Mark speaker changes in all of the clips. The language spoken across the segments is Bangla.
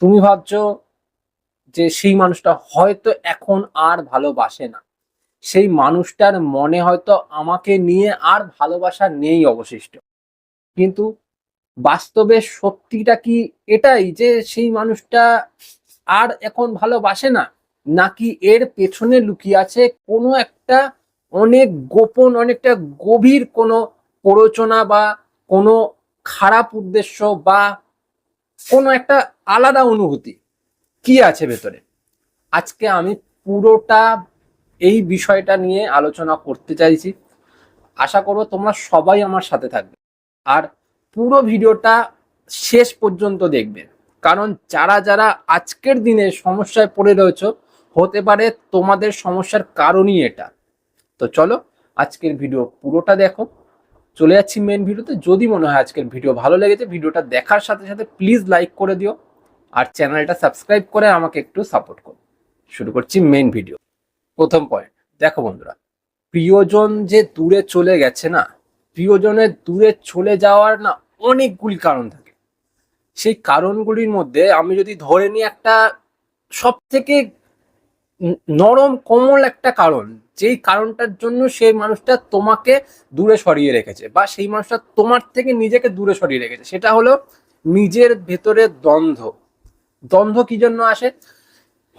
Speaker 1: তুমি ভাবছো যে সেই মানুষটা হয়তো এখন আর ভালোবাসে না, সেই মানুষটার মনে হয়তো আমাকে নিয়ে আর ভালোবাসা নেই অবশিষ্ট। কিন্তু বাস্তবে সত্যিটা কি এটাই যে সেই মানুষটা আর এখন ভালোবাসে না, নাকি এর পেছনে লুকিয়ে আছে কোনো একটা অনেক গোপন, অনেকটা গভীর কোনো প্ররোচনা বা কোনো খারাপ উদ্দেশ্য বা কোনো একটা আলাদা অনুভূতি কি আছে ভেতরে? আজকে আমি পুরোটা এই বিষয়টা নিয়ে আলোচনা করতে চাইছি। আশা করব তোমরা সবাই আমার সাথে থাকবে আর পুরো ভিডিওটা শেষ পর্যন্ত দেখবে, কারণ যারা যারা আজকের দিনে সমস্যায় পড়ে রয়েছে, হতে পারে তোমাদের সমস্যার কারণই এটা। তো চলো আজকের ভিডিও পুরোটা দেখো। চলে যাচ্ছি মেন ভিডিওতে। যদি মনে হয় আজকের ভিডিও ভালো লেগেছে, ভিডিওটা দেখার সাথে সাথে প্লিজ লাইক করে দিও আর চ্যানেলটা সাবস্ক্রাইব করে আমাকে একটু সাপোর্ট করো। শুরু করছি মেন ভিডিও। প্রথম পয়েন্ট, দেখো বন্ধুরা, প্রিয়জন যে দূরে চলে গেছে না, প্রিয়জনের দূরে চলে যাওয়ার না অনেকগুলি কারণ থাকে। সেই কারণগুলির মধ্যে আমি যদি ধরে নিই একটা সব থেকে নরম কোমল একটা কারণ, যেই কারণটার জন্য সেই মানুষটা তোমাকে দূরে সরিয়ে রেখেছে বা সেই মানুষটা তোমার থেকে নিজেকে দূরে সরিয়ে রেখেছে, সেটা হলো নিজের ভেতরে দ্বন্দ্ব। দ্বন্দ্ব কি জন্য আসে?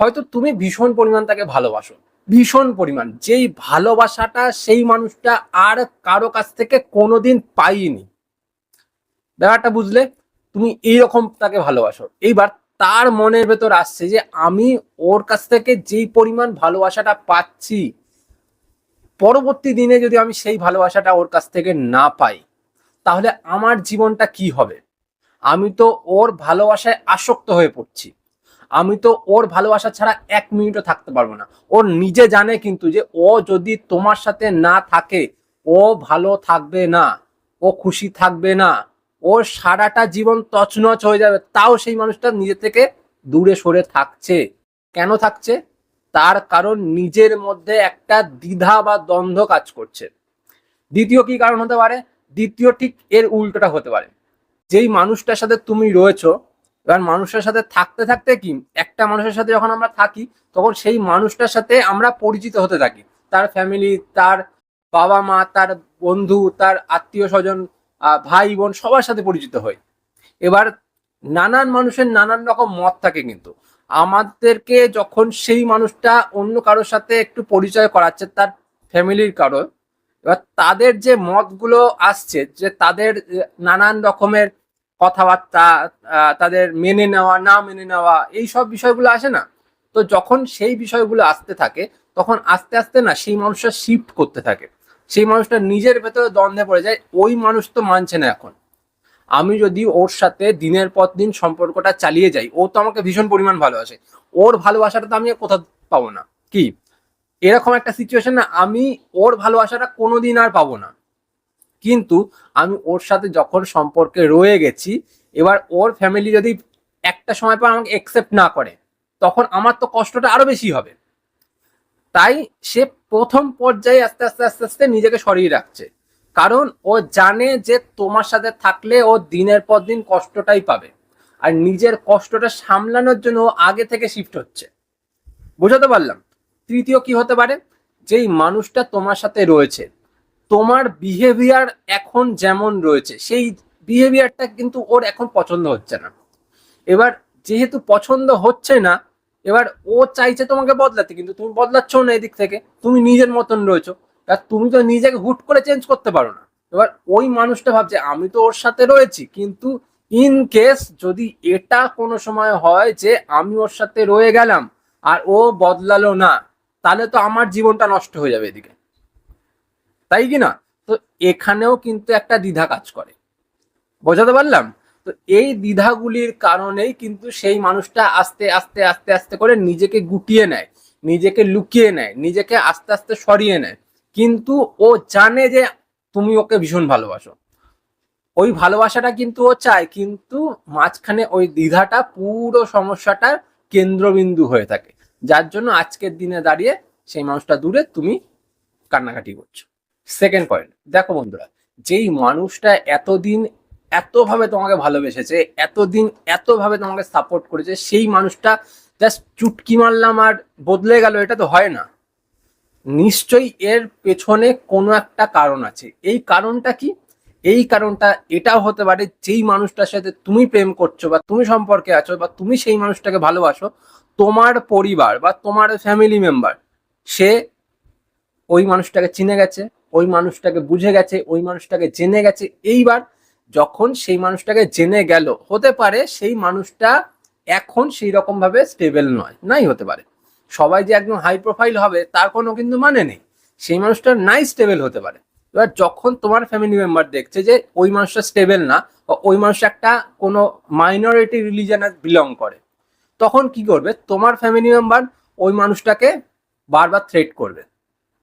Speaker 1: হয়তো তুমি ভীষণ পরিমাণ তাকে ভালোবাসো, ভীষণ পরিমাণ, যেই ভালোবাসাটা সেই মানুষটা আর কারো কাছ থেকে কোনোদিন পাইনি। ব্যাপারটা বুঝলে? তুমি এইরকম তাকে ভালোবাসো, এইবার তার মনের ভেতর আসছে যে আমি ওর কাছ থেকে যেই পরিমাণ ভালোবাসাটা পাচ্ছি, পরবর্তী দিনে যদি আমি সেই ভালোবাসাটা ওর কাছ থেকে না পাই, তাহলে আমার জীবনটা কি হবে? আমি তো ওর ভালোবাসায় আসক্ত হয়ে পড়ছি, আমি তো ওর ভালোবাসা ছাড়া এক মিনিটও থাকতে পারবো না। ওর নিজে জানে কিন্তু যে ও যদি তোমার সাথে না থাকে, ও ভালো থাকবে না, ও খুশি থাকবে না, ওর সারাটা জীবন তছনছ হয়ে যাবে, তাও সেই মানুষটা নিজে থেকে দূরে সরে থাকছে। কেন থাকছে? তার কারণ নিজের মধ্যে একটা দ্বিধা বা দ্বন্দ্ব কাজ করছে। দ্বিতীয় কি কারণ হতে পারে? দ্বিতীয় ঠিক এর উল্টোটা হতে পারে। যেই মানুষটার সাথে তুমি রয়েছো, এবার মানুষের সাথে থাকতে থাকতে কি, একটা মানুষের সাথে যখন আমরা থাকি, তখন সেই মানুষটার সাথে আমরা পরিচিত হতে থাকি। তার ফ্যামিলি, তার বাবা মা, তার বন্ধু, তার আত্মীয় স্বজন, ভাই বোন, সবার সাথে পরিচিত হই। এবার নানান মানুষের নানান রকম মত থাকে, কিন্তু আমাদেরকে যখন সেই মানুষটা অন্য কারোর সাথে একটু পরিচয় করাচ্ছে, তার ফ্যামিলির কারো, এবার তাদের যে মতগুলো আসছে, যে তাদের নানান রকমের কথাবার্তা, তাদের মেনে নেওয়া না মেনে নেওয়া, এই সব বিষয়গুলো আসে না? তো যখন সেই বিষয়গুলো আসতে থাকে, তখন আস্তে আস্তে না সেই মানুষটা শিফট করতে থাকে। সেই মানুষটা নিজের ভেতরে দ্বন্দ্বে পড়ে যায়, ওই মানুষ তো মানছে না এখন। আমি যদি ওর সাথে দিনের পর দিন সম্পর্কটা চালিয়ে যাই, ও তো আমাকে ভীষণ পরিমাণ ভালোবাসে, ওর ভালোবাসাটা তো আমি কোথাও পাবো না। কি এরকম একটা সিচুয়েশন না, আমি ওর ভালোবাসাটা কোনোদিন আর পাবো না। কিন্তু আমি ওর সাথে যখন সম্পর্কে রয়ে গেছি, এবার ওর ফ্যামিলি যদি একটা সময় পর আমাকে একসেপ্ট না করে, তখন আমার তো কষ্টটা আরো বেশি হবে। তাই সে প্রথম পর্যায়ে আস্তে আস্তে আস্তে আস্তে নিজেকে সরিয়ে রাখছে, কারণ ও জানে যে তোমার সাথে থাকলে ও দিনের পর দিন কষ্টটাই পাবে, আর নিজের কষ্টটা সামলানোর জন্য ও আগে থেকে শিফট হচ্ছে। বুঝাতে পারলাম? তৃতীয় কি হতে পারে? যেই মানুষটা তোমার সাথে রয়েছে, তোমার বিহেভিয়ার এখন যেমন রয়েছে, সেই বিহেভিয়ারটা কিন্তু ওর এখন পছন্দ হচ্ছে না। এবার যেহেতু পছন্দ হচ্ছে না, এবার ও চাইছে তোমাকে বদলাতে, কিন্তু তুমি বদলাচ্ছ না। এদিক থেকে তুমি নিজের মতন রয়েছো, আর তুমি তো নিজেকে হুট করে চেঞ্জ করতে পারো না। এবার ওই মানুষটা ভাবছে আমি তো ওর সাথে রয়েছি, কিন্তু ইন কেস যদি এটা কোনো সময় হয় যে আমি ওর সাথে রয়ে গেলাম আর ও বদলালো না, তাহলে তো আমার জীবনটা নষ্ট হয়ে যাবে এদিকে, তাই কি না? তো এখানেও কিন্তু একটা দ্বিধা কাজ করে। বোঝাতে পারলাম? তো এই দ্বিধাগুলির কারণেই কিন্তু সেই মানুষটা আস্তে আস্তে আস্তে আস্তে করে নিজেকে গুটিয়ে নেয়, নিজেকে লুকিয়ে নেয়, নিজেকে আস্তে আস্তে সরিয়ে নেয়। কিন্তু ও জানে যে তুমি ওকে ভীষণ ভালোবাসো, ওই ভালোবাসাটা কিন্তু ও চায়, কিন্তু মাঝখানে ওই দ্বিধাটা পুরো সমস্যাটার কেন্দ্রবিন্দু হয়ে থাকে, যার জন্য আজকের দিনে দাঁড়িয়ে সেই মানুষটা দূরে, তুমি কান্নাকাটি করছো। সেকেন্ড পয়েন্ট, দেখো বন্ধুরা, যেই মানুষটা এতদিন এতভাবে তোমাকে ভালোবেসেছে, এতদিন এতভাবে তোমাকে সাপোর্ট করেছে, সেই মানুষটা জাস্ট চুটকি মারলাম আর বদলে গেল, এটা তো হয় না। নিশ্চয়ই এর পেছনে কোনো একটা কারণ আছে। এই কারণটা কি? এই কারণটা এটাও হতে পারে, যেই মানুষটার সাথে তুমি প্রেম করছো বা তুমি সম্পর্কে আছো বা তুমি সেই মানুষটাকে ভালোবাসো, তোমার পরিবার বা তোমার ফ্যামিলি মেম্বার সে ওই মানুষটাকে চিনে গেছে, ওই মানুষটাকে বুঝে গেছে, ওই মানুষটাকে জেনে গেছে। এইবার যখন সেই মানুষটাকে জেনে গেল, হতে পারে সেই মানুষটা এখন সেই রকম ভাবে স্টেবল নয়, নাই হতে পারে। সবাই যে একদম হাই প্রোফাইল হবে তার কোনো কিন্তু মানে নেই, সেই মানুষটা নাই স্টেবল হতে পারে। এবার যখন তোমার ফ্যামিলি মেম্বার দেখছে যে ওই মানুষটা স্টেবল না, বা ওই মানুষ একটা কোনো মাইনরিটি রিলিজনে বিলং করে, তখন কি করবে তোমার ফ্যামিলি মেম্বার? ওই মানুষটাকে বারবার থ্রেট করবে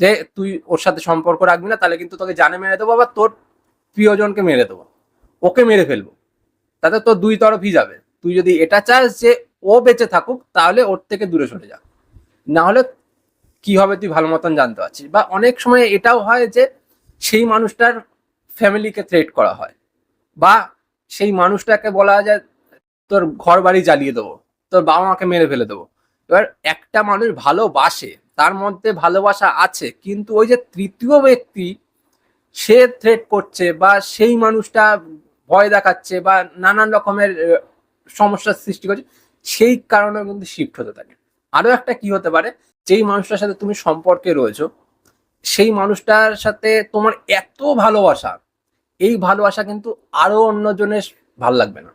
Speaker 1: যে তুই ওর সাথে সম্পর্ক রাখবি না, তাহলে কিন্তু তোকে জানে মেরে দেবো বা তোর প্রিয়জনকে মেরে দেবো, ওকে মেরে ফেলবো, তাতে তোর দুই তরফই যাবে। তুই যদি এটা চাস যে ও বেঁচে থাকুক, তাহলে ওর থেকে দূরে সরে যা, না হলে কি হবে তুই ভালো মতন জানতে পারছিস। বা অনেক সময় এটাও হয় যে সেই মানুষটার ফ্যামিলিকে থ্রেট করা হয়, বা সেই মানুষটাকে বলা যায় তোর ঘর বাড়ি জ্বালিয়ে দেবো, তোর বাবা মাকে মেরে ফেলে দেবো। এবার একটা মানুষ ভালোবাসে, তার মধ্যে ভালোবাসা আছে, কিন্তু ওই যে তৃতীয় ব্যক্তি সে থ্রেট করছে বা সেই মানুষটা ভয় দেখাচ্ছে বা নানান রকমের সমস্যার সৃষ্টি করছে, সেই কারণে কিন্তু শিফট হতে থাকে। আরো একটা কি হতে পারে, যেই মানুষটার সাথে তুমি সম্পর্কে রয়েছো, সেই মানুষটার সাথে তোমার এত ভালোবাসা, এই ভালোবাসা কিন্তু আরো অন্যজনের ভাল লাগবে না।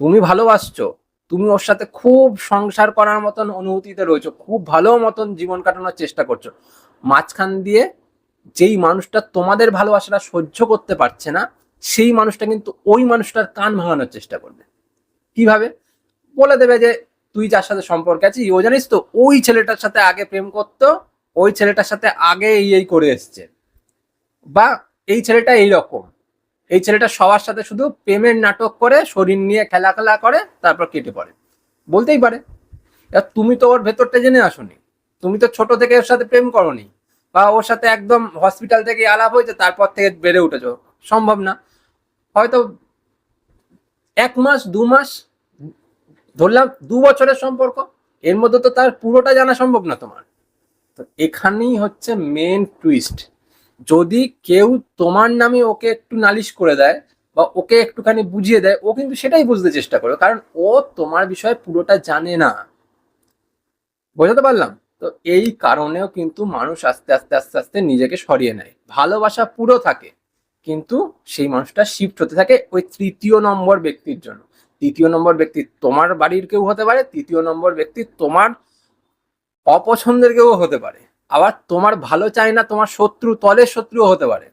Speaker 1: তুমি ভালোবাসছো, তুমি ওর সাথে খুব সংসার করার মতন অনুভূতিতে রয়েছো, খুব ভালো মতন জীবন কাটানোর চেষ্টা করছো, মাঝখান দিয়ে যেই মানুষটা তোমাদের ভালোবাসাটা সহ্য করতে পারছে না, সেই মানুষটা কিন্তু ওই মানুষটার কান ভাঙানোর চেষ্টা করবে। কিভাবে? বলে দেবে যে তুই যার সাথে সম্পর্কে আছিস, ও জানিস তো ওই ছেলেটার সাথে আগে প্রেম করতো, ওই ছেলেটার সাথে আগে এই করে এসছে, বা এই ছেলেটা এইরকম, এই ছেলেটা সবার সাথে শুধু প্রেমের নাটক করে, শরীর নিয়ে খেলা খেলা করে, তারপর কেটে পড়ে। বলতেই পারে। তুমি তো ওর ভেতরটা জেনে আসোনি, তুমি তো ছোট থেকে ওর সাথে প্রেম করোনি, বা ওর সাথে একদম হসপিটাল থেকে আলাপ হয়েছে তারপর থেকে বেড়ে উঠেছো, সম্ভব না। হয়তো 1 মাস 2 মাস, ধরলাম 2 বছরের সম্পর্ক, এর মধ্যে তো তার পুরোটা জানা সম্ভব না তোমার। তো এখানেই হচ্ছে মেন টুইস্ট। যদি কেউ তোমার নামে ওকে একটু নালিশ করে দেয় বা ওকে একটুখানি বুঝিয়ে দেয়, ও কিন্তু সেটাই বুঝতে চেষ্টা করবে, কারণ ও তোমার বিষয়ে পুরোটা জানে না। বোঝাতে পারলাম? তো এই কারণেও কিন্তু মানুষ আস্তে আস্তে আস্তে আস্তে নিজেকে সরিয়ে নেয়। ভালোবাসা পুরো থাকে, কিন্তু সেই মানুষটা শিফট হতে থাকে ওই তৃতীয় নম্বর ব্যক্তির জন্য। তৃতীয় নম্বর ব্যক্তি তোমার বাড়ির কেউ হতে পারে, তৃতীয় নম্বর ব্যক্তি তোমার অপছন্দের কেউ হতে পারে, আবার তোমার ভালো চায় না, তোমার শত্রু, তলের শত্রুও হতে পারে,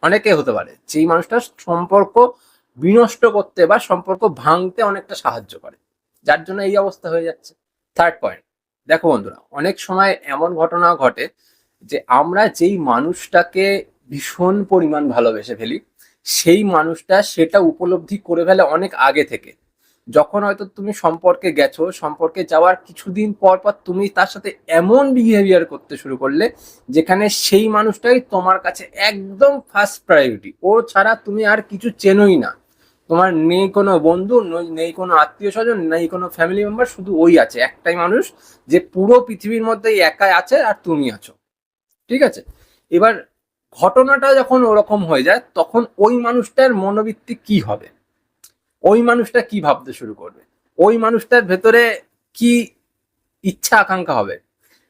Speaker 1: অনেকে হতে পারে, যেই মানুষটা সম্পর্ক বিনষ্ট করতে বা সম্পর্ক ভাঙতে অনেকটা সাহায্য করে, যার জন্য এই অবস্থা হয়ে যাচ্ছে। থার্ড পয়েন্ট, দেখো বন্ধুরা, অনেক সময় এমন ঘটনা ঘটে যে আমরা যেই মানুষটাকে ভীষণ পরিমাণ ভালোবেসে ফেলি, সেই মানুষটা সেটা উপলব্ধি করে ফেলে অনেক আগে থেকে। যখন হয়তো তুমি সম্পর্কে গেছো, সম্পর্কে যাওয়ার কিছুদিন পর পর তুমি তার সাথে এমন বিহেভিয়ার করতে শুরু করলে, যেখানে সেই মানুষটাই তোমার কাছে একদম ফার্স্ট প্রায়োরিটি, ও ছাড়া তুমি আর কিছু চেনোই না। তোমার নেই কোনো বন্ধু, নেই কোনো আত্মীয় স্বজন, নেই কোনো ফ্যামিলি মেম্বার, শুধু ওই আছে একটাই মানুষ, যে পুরো পৃথিবীর মধ্যে একাই আছে আর তুমি আছো। ঠিক আছে? এবার ঘটনাটা যখন ওরকম হয়ে যায়, তখন ওই মানুষটার মনোবৃত্তি কি হবে? ওই মানুষটা কি ভাবতে শুরু করবে? ওই মানুষটার ভেতরে কি ইচ্ছা আকাঙ্ক্ষা হবে?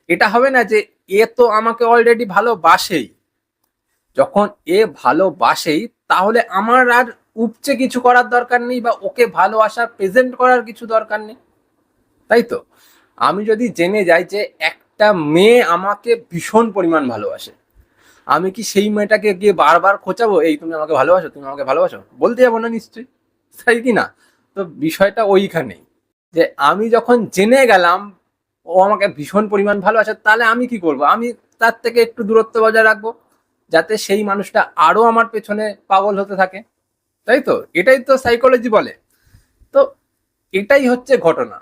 Speaker 1: এটা হবে না যে এ তো আমাকে অলরেডি ভালোবাসেই, যখন এ ভালোবাসেই তাহলে আমার আর উপচে কিছু করার দরকার নেই, বা ওকে ভালোবাসা প্রেজেন্ট করার কিছু দরকার নেই, তাই তো? আমি যদি জেনে যাই যে একটা মেয়ে আমাকে ভীষণ পরিমাণ ভালোবাসে, আমি কি সেই মেয়েটাকে গিয়ে বারবার খোঁচাবো, এই তুমি আমাকে ভালোবাসো, তুমি আমাকে ভালোবাসো? বলতে যাবো না নিশ্চয়ই, তাই কি না? তো বিষয়টা ওইখানেই, যে আমি যখন জেনে গেলাম ও আমাকে ভীষণ পরিমাণ ভালোবাসে, তাহলে আমি কি করব? আমি তার থেকে একটু দূরত্ব বজায় রাখবো, যাতে সেই মানুষটা আরো আমার পেছনে পাগল হতে থাকে, তাই তো? এটাই তো সাইকোলজি বলে। তো এটাই হচ্ছে ঘটনা।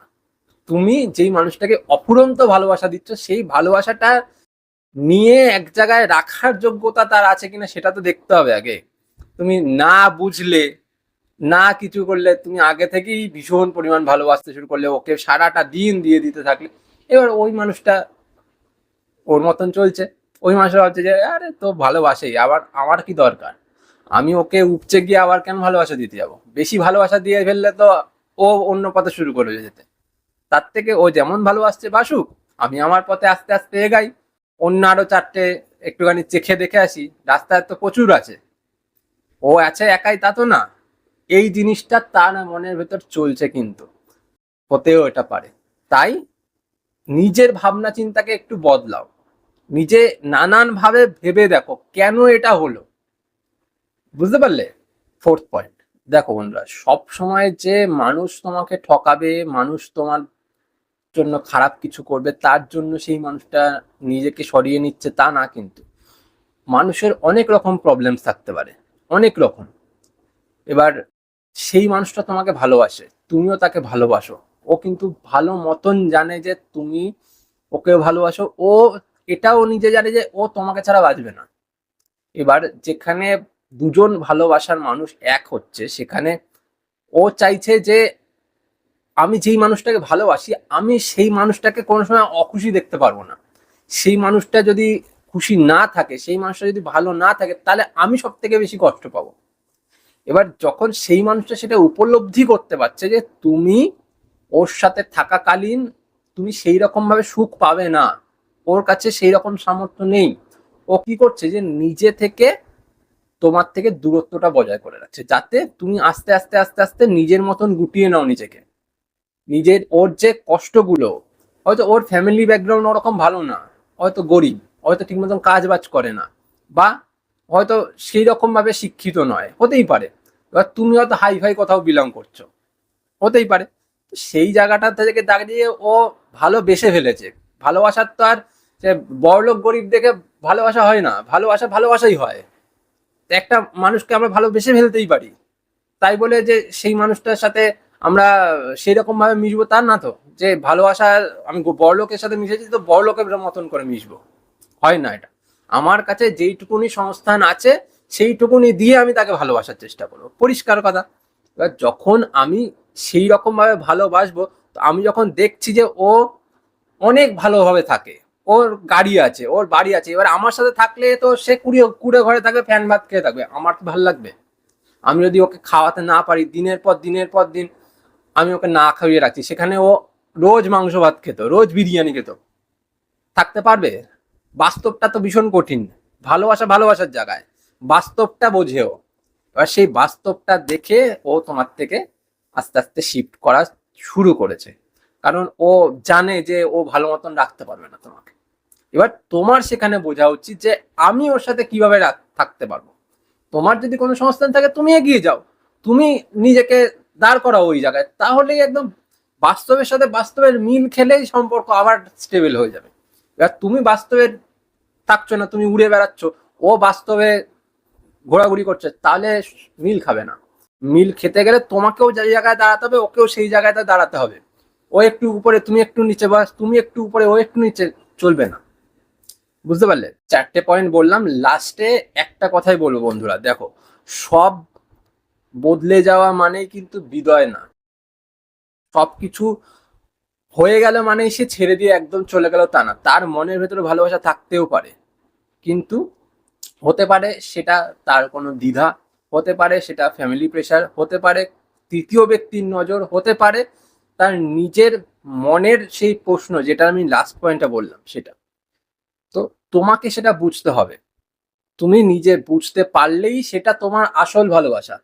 Speaker 1: তুমি যেই মানুষটাকে অফুরন্ত ভালোবাসা দিচ্ছ, সেই ভালোবাসাটা নিয়ে এক জায়গায় রাখার যোগ্যতা তার আছে কিনা সেটা তো দেখতে হবে আগে। তো তুমি না বুঝলে, না কিছু করলে, তুমি আগে থেকেই ভীষণ পরিমাণ ভালোবাসতে শুরু করলে, ওকে সারাটা দিন দিয়ে দিতে থাকলে, এবার ওই মানুষটা ওর মতন চলছে। ওই মানুষটা ভাবছে যে আরে তো ভালোবাসেই, আবার আমার কি দরকার, আমি ওকে উপচে গিয়ে আবার কেন ভালোবাসা দিতে যাবো, বেশি ভালোবাসা দিয়ে ফেললে তো ও অন্য পথে শুরু করবে যেতে। তার থেকে ও যেমন ভালোবাসছে বাসুক, আমি আমার পথে আস্তে আস্তে এগাই, অন্য আরো চারটে একটুখানি চেখে দেখে আসি, রাস্তায় তো প্রচুর আছে, ও আছে একাই তা তো না। এই জিনিসটা তার মনের ভেতর চলছে, কিন্তু হতেও এটা পারে। তাই নিজের ভাবনা চিন্তাকে একটু বদলাও, নিজে নানান ভাবে ভেবে দেখো কেন এটা হলো, বুঝতে পারলে? ফোর্থ পয়েন্ট, দেখো বন্ধুরা, সব সময় যে মানুষ তোমাকে ঠকাবে, মানুষ তোমার জন্য খারাপ কিছু করবে, তার জন্য সেই মানুষটা নিজেকে সরিয়ে নিচ্ছে তা না, কিন্তু মানুষের অনেক রকম প্রবলেমস থাকতে পারে, অনেক রকম। এবার সেই মানুষটা তোমাকে ভালোবাসে, তুমিও তাকে ভালোবাসো, ও কিন্তু ভালো মতন জানে যে তুমি ওকে ভালোবাসো, ও এটাও নিজে জানে যে ও তোমাকে ছাড়া বাঁচবে না। এবার যেখানে দুজন ভালোবাসার মানুষ এক হচ্ছে, সেখানে ও চাইছে যে আমি যেই মানুষটাকে ভালোবাসি, আমি সেই মানুষটাকে কোনো সময় অখুশি দেখতে পারবো না। সেই মানুষটা যদি খুশি না থাকে, সেই মানুষটা যদি ভালো না থাকে, তাহলে আমি সব থেকে বেশি কষ্ট পাবো। এবার যখন সেই মানুষটা সেটা উপলব্ধি করতে পারছে যে তুমি ওর সাথে থাকাকালীন তুমি সেই রকম ভাবে সুখ পাবে না, ওর কাছে সেই রকম সামর্থ্য নেই, ও কি করছে যে নিজে থেকে তোমার থেকে দূরত্বটা বজায় করে রাখছে, যাতে তুমি আস্তে আস্তে আস্তে আস্তে নিজের মতন গুটিয়ে নাও নিজেকে। নিজের ওর যে কষ্টগুলো, হয়তো ওর ফ্যামিলি ব্যাকগ্রাউন্ড ওরকম ভালো না, হয়তো গরিব, হয়তো ঠিক মতন কাজ বাজ করে না, বা হয়তো সেই রকম ভাবে শিক্ষিত নয়, হতেই পারে। এবার তুমি হয়তো হাই ফাই কোথাও বিলং করছো, হতেই পারে। সেই জায়গাটা থেকে দাঁড়িয়ে ও ভালোবেসে ফেলেছে। ভালোবাসার তো আর যে বড়লোক গরিব দেখে ভালোবাসা হয় না, ভালোবাসা ভালোবাসাই হয়। একটা মানুষকে আমরা ভালোবেসে ফেলতেই পারি, তাই বলে যে সেই মানুষটার সাথে আমরা সেই রকম ভাবে মিশবো তা না তো, যে ভালোবাসা আমি বড়লোকের সাথে মিশেছি তো বড়লোকের মতন করে মিশবো, হয় না এটা। আমার কাছে যেইটুকুনি সংস্থান আছে সেইটুকুনি দিয়ে আমি তাকে ভালোবাসার চেষ্টা করবো, পরিষ্কার কথা। এবার যখন আমি সেই রকম ভাবে ভালোবাসবো, তো আমি যখন দেখছি যে ও অনেক ভালোভাবে থাকে, ওর গাড়ি আছে, ওর বাড়ি আছে, এবার আমার সাথে থাকলে তো সে কুড়ে কুড়ে ঘরে থাকবে, ফ্যান ভাত খেয়ে থাকবে, আমার কি ভালো লাগবে? আমি যদি ওকে খাওয়াতে না পারি, দিনের পর দিনের পর দিন আমি ওকে না খাইয়ে রাখছি, সেখানে ও রোজ মাংস ভাত খেত, রোজ বিরিয়ানি খেত, থাকতে পারবে? বাস্তবটা তো ভীষণ কঠিন। ভালোবাসা ভালোবাসার জায়গায়, বাস্তবটা বোঝেও। এবার সেই বাস্তবটা দেখে ও তোমার থেকে আস্তে আস্তে শিফট করা শুরু করেছে, কারণ ও জানে যে ও ভালো মতন রাখতে পারবে না তোমাকে। এবার তোমার সেখানে বোঝা উচিত যে আমি ওর সাথে কিভাবে থাকতে পারবো। তোমার যদি কোনো সংস্থান থাকে, তুমি এগিয়ে যাও, তুমি নিজেকে দাঁড় করাও ওই জায়গায়, তাহলেই একদম বাস্তবের সাথে বাস্তবের মিল খেলেই সম্পর্ক আবার স্টেবল হয়ে যাবে। এবার তুমি বাস্তবে থাকছো না, তুমি উড়ে বেড়াচ্ছ, ও বাস্তবে ঘোরাঘুরি করছে, তাহলে মিল খাবে না। মিল খেতে গেলে তোমাকেও যে জায়গায় দাঁড়াতে হবে, ওকেও সেই জায়গায় দাঁড়াতে হবে। ও একটু উপরে, তুমি একটু নিচে, বা তুমি একটু উপরে, ও একটু নিচে, চলবে না। বুঝতে পারলে? 4টে পয়েন্ট বললাম, লাস্টে একটা কথাই বলবো বন্ধুরা, দেখো, সব বদলে যাওয়া মানেই কিন্তু বিদায় না। সবকিছু হয়ে গেল মানেই সে ছেড়ে দিয়ে একদম চলে গেল তা না, তার মনের ভেতরে ভালোবাসা থাকতেও পারে, কিন্তু হতে পারে সেটা তার কোনো দ্বিধা, হতে পারে সেটা ফ্যামিলি প্রেশার, হতে পারে তৃতীয় ব্যক্তির নজর, হতে পারে তার নিজের মনের সেই প্রশ্ন, যেটা আমি লাস্ট পয়েন্টটা বললাম সেটা। তো তোমাকে সেটা বুঝতে হবে। তুমি নিজে বুঝতে পারলেই সেটা তোমার আসল ভালোবাসা।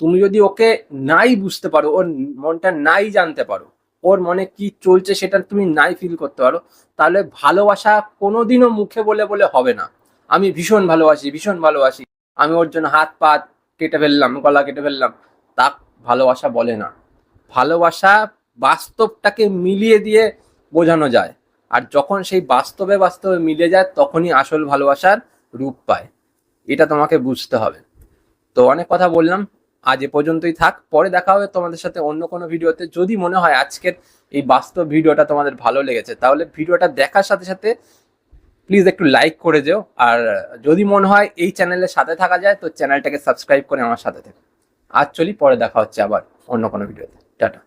Speaker 1: তুমি যদি ওকে নাই বুঝতে পারো, ওর মনটা নাই জানতে পারো, ওর মনে কি চলছে সেটা তুমি নাই ফিল করতে পারো, তাহলে ভালোবাসা কোনোদিনও মুখে বলে বলে হবে না। আমি ভীষণ ভালোবাসি, ভীষণ ভালোবাসি, আমি ওর জন্য হাত পা কেটে ফেললাম, গলা কেটে ফেললাম, তা ভালোবাসা বলে না। ভালোবাসা বাস্তবটাকে মিলিয়ে দিয়ে বোঝানো যায়, আর যখন সেই বাস্তবে বাস্তবে মিলে যায়, তখনই আসল ভালোবাসার রূপ পায়। এটা তোমাকে বুঝতে হবে। তো অনেক কথা বললাম, আজ এ পর্যন্তই থাক, পরে দেখা হবে তোমাদের সাথে অন্য কোনো ভিডিওতে। যদি মনে হয় আজকের এই বাস্তব ভিডিওটা তোমাদের ভালো লেগেছে, তাহলে ভিডিওটা দেখার সাথে সাথে প্লিজ একটু লাইক করে যেও। আর যদি মনে হয় এই চ্যানেলের সাথে থাকা যায় তো চ্যানেলটাকে সাবস্ক্রাইব করে আমার সাথে থেকো। আজ চলি, পরে দেখা হচ্ছে আবার অন্য কোনো ভিডিওতে। টাটা।